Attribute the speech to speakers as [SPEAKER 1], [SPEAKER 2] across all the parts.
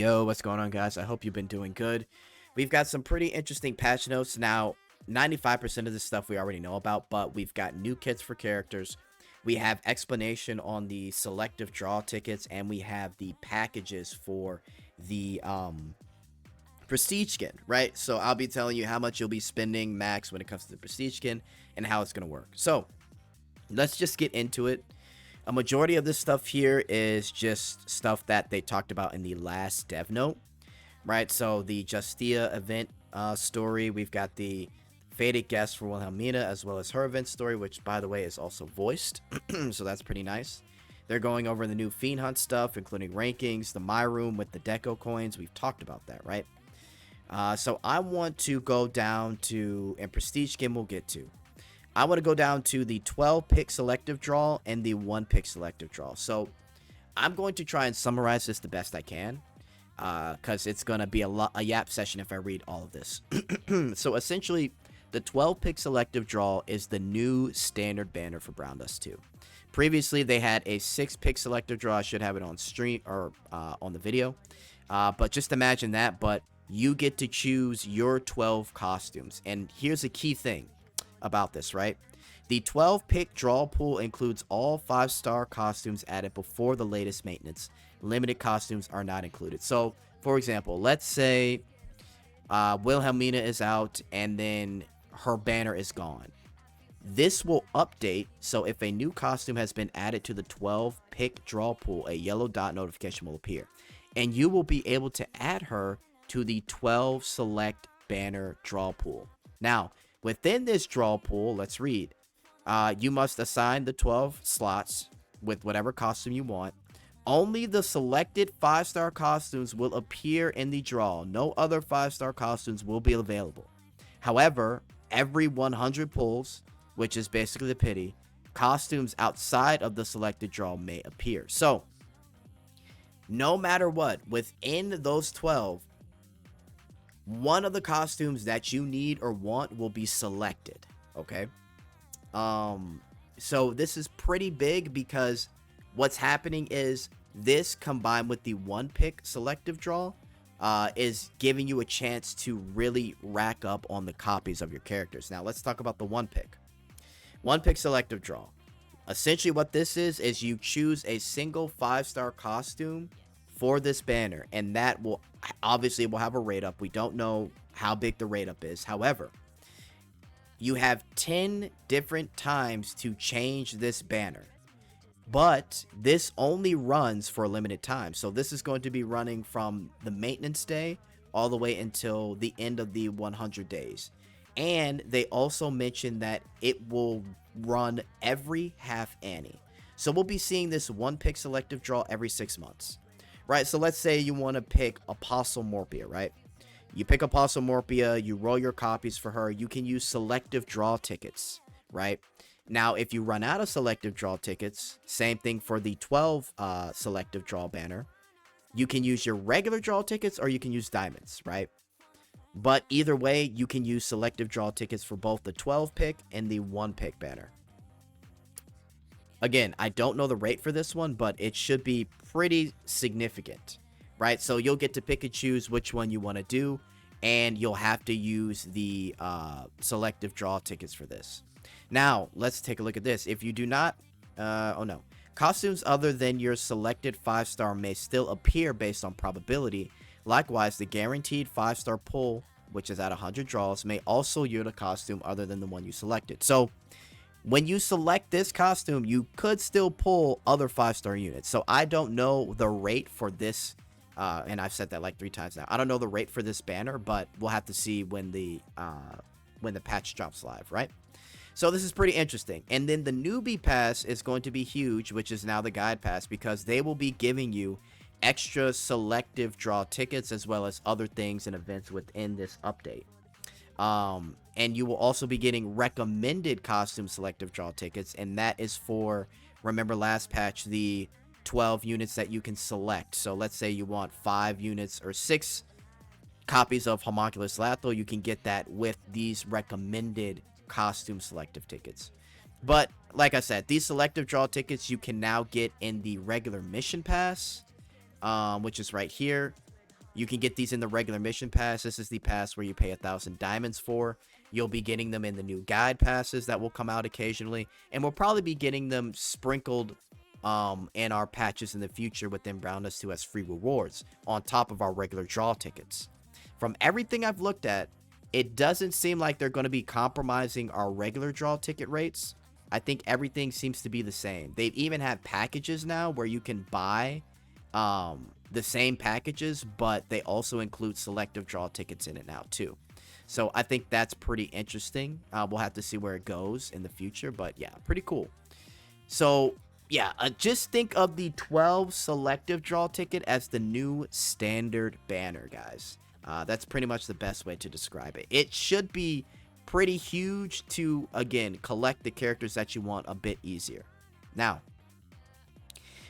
[SPEAKER 1] Yo, what's going on, guys? I hope you've been doing good. We've got some pretty interesting patch notes. Now, 95% of this stuff we already know about, but we've got new kits for characters. We have explanation on the selective draw tickets, and we have the packages for the prestige skin, right? So I'll be telling you how much you'll be spending max when it comes to the prestige skin and how it's going to work. So let's just get into it. A majority of this stuff here is just stuff that they talked about in the last dev note, right? So the Justia event story, we've got the Faded Guest for Wilhelmina, as well as her event story, which, by the way, is also voiced, so that's pretty nice. They're going over the new Fiend Hunt stuff, including rankings, the My Room with the Deco coins. We've talked about that, right? So I want to go down to, and Prestige Skin we'll get to. I want to go down to the 12 pick selective draw and the 1 pick selective draw. So I'm going to try and summarize this the best I can, because it's going to be a yap session if I read all of this. So essentially, the 12 pick selective draw is the new standard banner for Browndust2. Previously, they had a 6 pick selective draw. I should have it on stream or on the video. But just imagine that, but you get to choose your 12 costumes. And here's a key thing about this, right? The 12 pick draw pool includes all 5-star costumes added before the latest maintenance. Limited costumes are not included. So, for example, let's say Wilhelmina is out and then her banner is gone. This will update, so if a new costume has been added to the 12 pick draw pool, a yellow dot notification will appear. And you will be able to add her to the 12 select banner draw pool. Now, within this draw pool, let's read. You must assign the 12 slots with whatever costume you want. Only the selected 5-star costumes will appear in the draw. No other 5-star costumes will be available. However, every 100 pulls, which is basically the pity, costumes outside of the selected draw may appear. So, no matter what, within those 12, one of the costumes that you need or want will be selected, okay? So this is pretty big because what's happening is this combined with the 1 pick selective draw is giving you a chance to really rack up on the copies of your characters. Now let's talk about the 1 pick. 1 pick selective draw. Essentially what this is you choose a single 5-star costume for this banner, and that will obviously will have a rate up. We don't know how big the rate up is. However, you have 10 different times to change this banner, but this only runs for a limited time. So this is going to be running from the maintenance day all the way until the end of the 100 days. And they also mentioned that it will run every half Annie. So we'll be seeing this 1 pick selective draw every 6 months. Right, so let's say you want to pick Apostle Morpia, right? You pick Apostle Morpia, you roll your copies for her. You can use selective draw tickets, right? Now, if you run out of selective draw tickets, same thing for the 12 selective draw banner. You can use your regular draw tickets or you can use diamonds, right? But either way, you can use selective draw tickets for both the 12 pick and the 1 pick banner. Again, I don't know the rate for this one, but it should be pretty significant, right? So you'll get to pick and choose which one you want to do, and you'll have to use the selective draw tickets for this. Now, let's take a look at this. If you do not, costumes other than your selected 5-star may still appear based on probability. Likewise, the guaranteed 5-star pull, which is at 100 draws, may also yield a costume other than the one you selected. So, when you select this costume, you could still pull other 5-star units. So I don't know the rate for this, and I've said that like 3 times now. I don't know the rate for this banner, but we'll have to see when the patch drops live, right? So this is pretty interesting. And then the newbie pass is going to be huge, which is now the guide pass, because they will be giving you extra selective draw tickets as well as other things and events within this update. And you will also be getting recommended costume selective draw tickets, and that is for, remember last patch, the 12 units that you can select. So let's say you want 5 units or 6 copies of Homunculus Lathel, you can get that with these recommended costume selective tickets. But like I said, these selective draw tickets you can now get in the regular mission pass, which is right here. You can get these in the regular mission pass. This is the pass where you pay 1,000 diamonds for. You'll be getting them in the new guide passes that will come out occasionally, and we'll probably be getting them sprinkled in our patches in the future within Browndust2 as free rewards on top of our regular draw tickets. From everything I've looked at, it doesn't seem like they're going to be compromising our regular draw ticket rates. I think everything seems to be the same. They even have packages now where you can buy the same packages, but they also include selective draw tickets in it now too. So I think that's pretty interesting. We'll have to see where it goes in the future, but yeah, pretty cool. So yeah, just think of the 12 selective draw ticket as the new standard banner, guys. That's pretty much the best way to describe it. It should be pretty huge to, again, collect the characters that you want a bit easier. Now,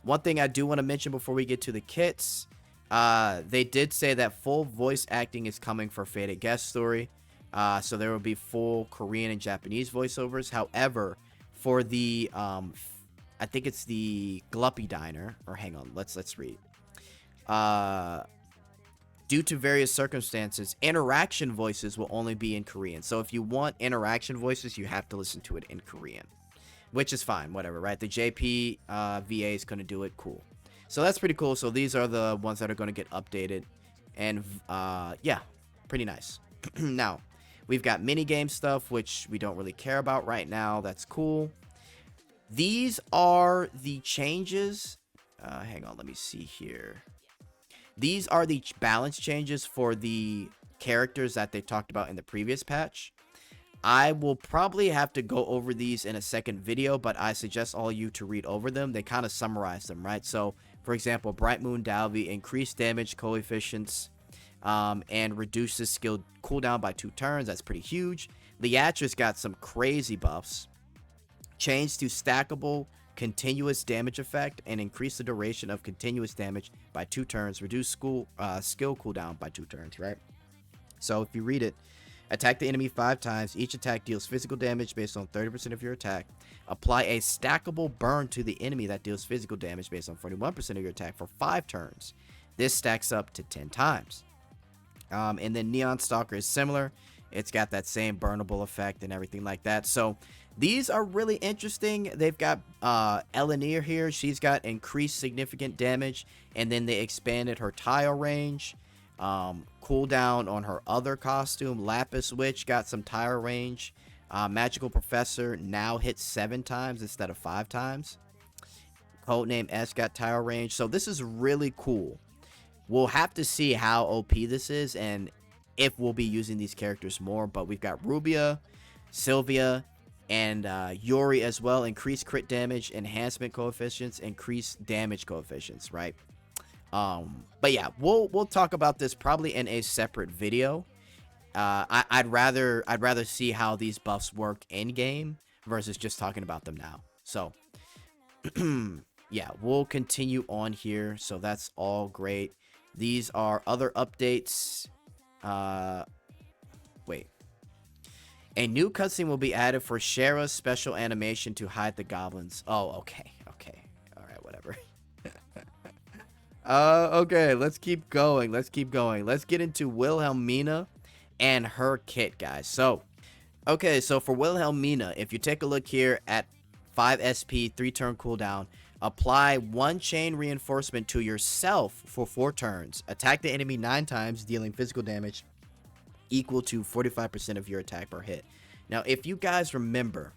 [SPEAKER 1] one thing I do want to mention before we get to the kits, they did say that full voice acting is coming for Faded Guest Story. So there will be full Korean and Japanese voiceovers. However, for the, I think it's the Gluppy Diner, or hang on, let's read. Due to various circumstances, interaction voices will only be in Korean. So if you want interaction voices, you have to listen to it in Korean, which is fine, whatever, right? The JP VA is going to do it, cool. So that's pretty cool. So these are the ones that are going to get updated, and yeah, pretty nice. Now, we've got minigame stuff, which we don't really care about right now. That's cool. These are the changes. Hang on, let me see here. These are the balance changes for the characters that they talked about in the previous patch. I will probably have to go over these in a second video, but I suggest all you to read over them. They kind of summarize them, right? So, for example, Bright Moon Dalby increased damage coefficients and reduces skill cooldown by 2 turns. That's pretty huge. Liatra's got some crazy buffs. Change to stackable continuous damage effect and increase the duration of continuous damage by 2 turns. Reduce skill cooldown by 2 turns, right? So if you read it, attack the enemy 5 times. Each attack deals physical damage based on 30% of your attack. Apply a stackable burn to the enemy that deals physical damage based on 41% of your attack for 5 turns. This stacks up to 10 times. And then Neon Stalker is similar. It's got that same burnable effect and everything like that. So these are really interesting. They've got Eleanor here. She's got increased significant damage, and then they expanded her tile range. Cooldown on her other costume. Lapis Witch got some tile range. Magical Professor now hits 7 times instead of 5 times. Codename S got tile range. So this is really cool. We'll have to see how OP this is and if we'll be using these characters more. But we've got Rubia, Sylvia, and Yuri as well. Increased crit damage, enhancement coefficients, increased damage coefficients, right? But yeah, we'll talk about this probably in a separate video. I'd rather see how these buffs work in game versus just talking about them now. So yeah, we'll continue on here. So that's all great. These are other updates. Wait. A new cutscene will be added for Shara's special animation to hide the goblins. Oh, okay. Okay. All right, whatever. Okay, let's keep going. Let's get into Wilhelmina and her kit, guys. So, okay, so for Wilhelmina, if you take a look here at 5 SP, 3 turn cooldown, apply 1 chain reinforcement to yourself for 4 turns. Attack the enemy 9 times, dealing physical damage equal to 45% of your attack per hit. Now, if you guys remember,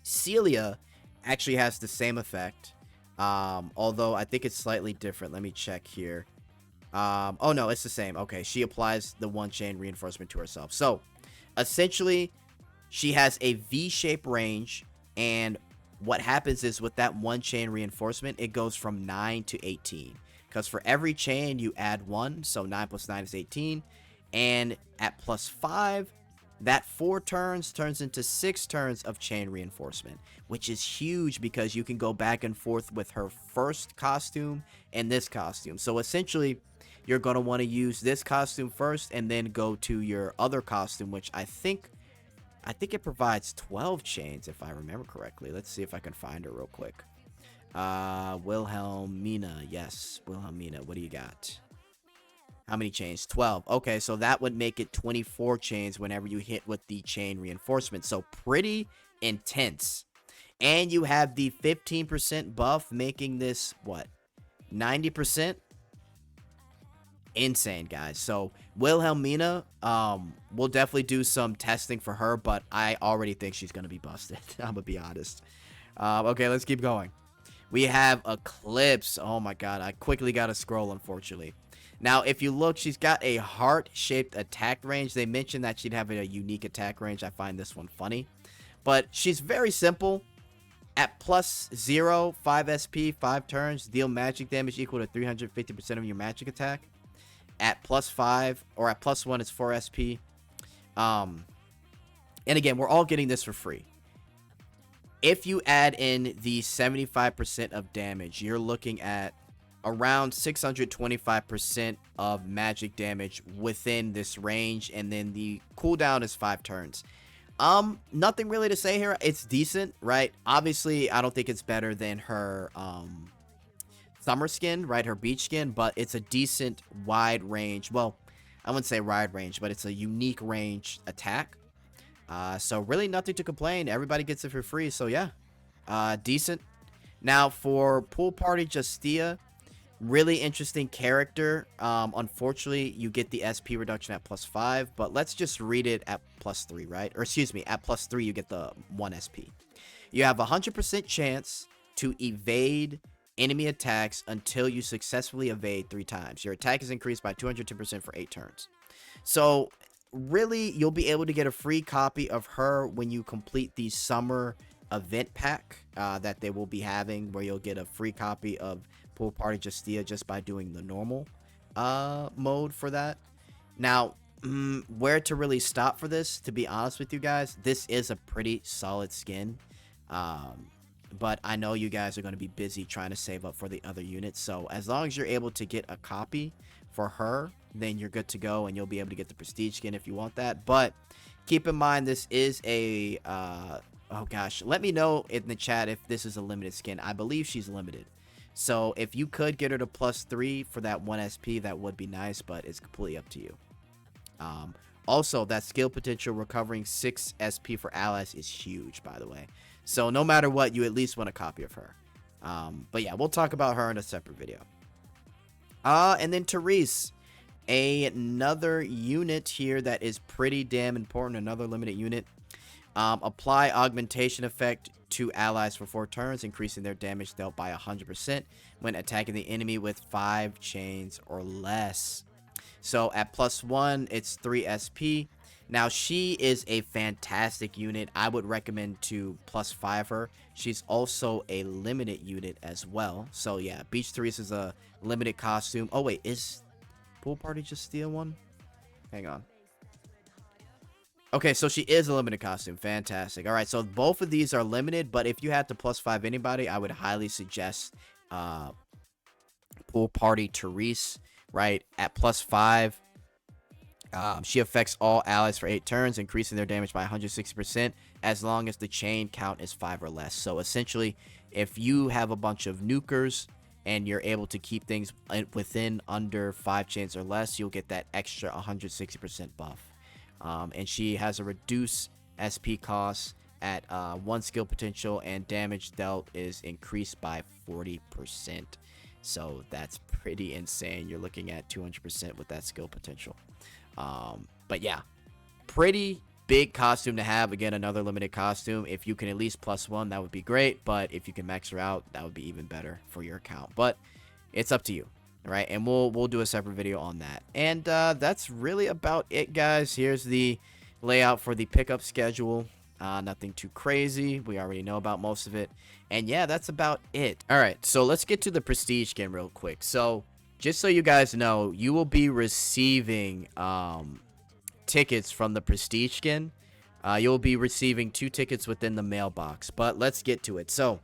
[SPEAKER 1] Celia actually has the same effect, although I think it's slightly different. Let me check here. Oh no, it's the same. Okay, she applies the 1 chain reinforcement to herself. So essentially, she has a V-shaped range, and what happens is with that 1 chain reinforcement, it goes from 9 to 18, because for every chain you add 1, so 9 plus 9 is 18. And at plus 5, that 4 turns turns into 6 turns of chain reinforcement, which is huge because you can go back and forth with her first costume and this costume. So essentially, you're going to want to use this costume first and then go to your other costume, which I think it provides 12 chains, if I remember correctly. Let's see if I can find her real quick. Wilhelmina. Yes, Wilhelmina. What do you got? How many chains? 12. Okay, so that would make it 24 chains whenever you hit with the chain reinforcement. So pretty intense. And you have the 15% buff, making this, what, 90%? Insane, guys. So Wilhelmina, we'll definitely do some testing for her, but I already think she's going to be busted. I'm going to be honest. Okay, let's keep going. We have Eclipse. Oh my god, I quickly got to scroll, unfortunately. Now, if you look, she's got a heart-shaped attack range. They mentioned that she'd have a unique attack range. I find this one funny. But she's very simple. At plus 0, 5 SP, 5 turns, deal magic damage equal to 350% of your magic attack. At plus 5, or at plus 1, it's 4 SP. And again, we're all getting this for free. If you add in the 75% of damage, you're looking at around 625% of magic damage within this range, and then the cooldown is 5 turns. Nothing really to say here. It's decent, right? Obviously, I don't think it's better than her summer skin, right? Her beach skin, but it's a decent wide range. Well, I wouldn't say wide range, but it's a unique range attack. So really nothing to complain. Everybody gets it for free. So yeah, decent. Now for Pool Party Justia, really interesting character. Unfortunately, you get the SP reduction at plus 5, but let's just read it at plus 3, right? Or excuse me, at plus 3, you get the 1 SP. You have a 100% chance to evade enemy attacks until you successfully evade 3 times. Your attack is increased by 210% for 8 turns. So really, you'll be able to get a free copy of her when you complete the summer event pack that they will be having, where you'll get a free copy of Pool Party Justia just by doing the normal mode for that. Now, where to really stop for this, to be honest with you guys, this is a pretty solid skin. But I know you guys are going to be busy trying to save up for the other units. So as long as you're able to get a copy for her, then you're good to go, and you'll be able to get the prestige skin if you want that. But keep in mind, this is a oh gosh, let me know in the chat if this is a limited skin. I believe she's limited. So if you could get her to plus 3 for that 1 SP, that would be nice, but it's completely up to you. Also, that skill potential recovering 6 SP for allies is huge, by the way. So no matter what, you at least want a copy of her. But yeah, we'll talk about her in a separate video. And then Therese, another unit here that is pretty damn important. Another limited unit. Apply augmentation effect to allies for 4 turns, increasing their damage dealt by 100% when attacking the enemy with 5 chains or less. So at plus 1, it's 3 SP. Now, she is a fantastic unit. I would recommend to plus 5 her. She's also a limited unit as well. So yeah, Beach Therese is a limited costume. Oh wait, is Pool Party Justia one? Hang on. Okay, so she is a limited costume. Fantastic. All right, so both of these are limited, but if you had to plus 5 anybody, I would highly suggest Pool Party Therese, right? At plus 5, she affects all allies for 8 turns, increasing their damage by 160% as long as the chain count is 5 or less. So essentially, if you have a bunch of nukers and you're able to keep things within under 5 chains or less, you'll get that extra 160% buff. And she has a reduced SP cost at 1 skill potential, and damage dealt is increased by 40%. So that's pretty insane. You're looking at 200% with that skill potential. But yeah, pretty big costume to have. Again, another limited costume. If you can at least plus 1, that would be great. But if you can max her out, that would be even better for your account. But it's up to you. Right, and we'll do a separate video on that. And that's really about it, guys. Here's the layout for the pickup schedule. Nothing too crazy. We already know about most of it. And yeah, that's about it. All right, so let's get to the prestige skin real quick. So just so you guys know, you will be receiving tickets from the prestige skin. You'll be receiving 2 tickets within the mailbox. But let's get to it. So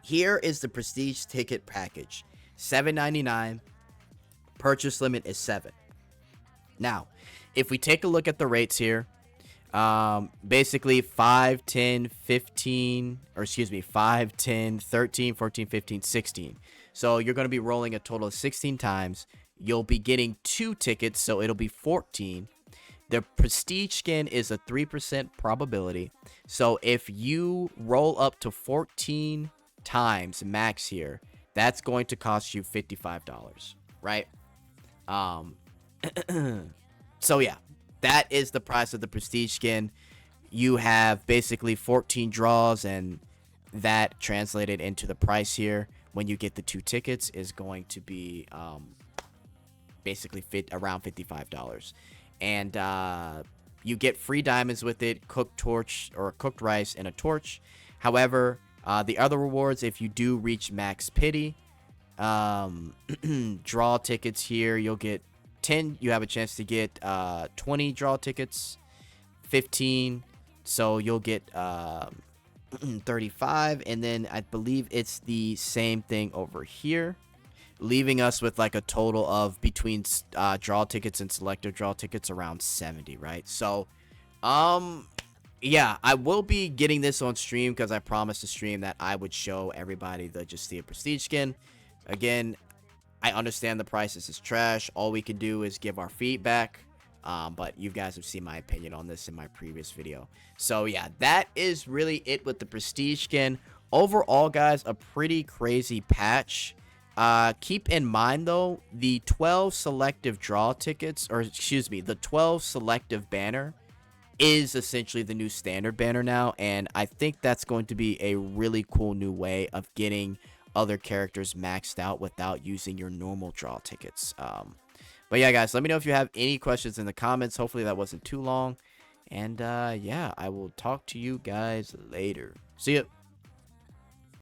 [SPEAKER 1] here is the prestige ticket package. $7.99. Purchase limit is 7. Now, if we take a look at the rates here, basically 5, 10, 15, or excuse me, 5, 10, 13, 14, 15, 16. So you're going to be rolling a total of 16 times. you'll be getting 2 tickets, so it'll be 14. The prestige skin is a 3% probability. So if you roll up to 14 times max here, that's going to cost you $55, right? So yeah, that is the price of the prestige skin. You have basically 14 draws, and that translated into the price here when you get the 2 tickets is going to be basically around $55. And you get free diamonds with it, cooked torch or cooked rice and a torch. However, the other rewards, if you do reach max pity, draw tickets here, you'll get 10. You have a chance to get 20 draw tickets, 15. So you'll get 35, and then I believe it's the same thing over here, leaving us with like a total of between draw tickets and selective draw tickets around 70, right? So yeah, I will be getting this on stream because I promised to stream that I would show everybody the Justia prestige skin. Again, I understand the prices is trash. All we can do is give our feedback. But you guys have seen my opinion on this in my previous video. So yeah, that is really it with the prestige skin. Overall, guys, a pretty crazy patch. Keep in mind though, the 12 selective draw tickets, or excuse me, the 12 selective banner is essentially the new standard banner now, and I think that's going to be a really cool new way of getting other characters maxed out without using your normal draw tickets. But yeah, guys, let me know if you have any questions in the comments. Hopefully that wasn't too long. And yeah, I will talk to you guys later. See ya.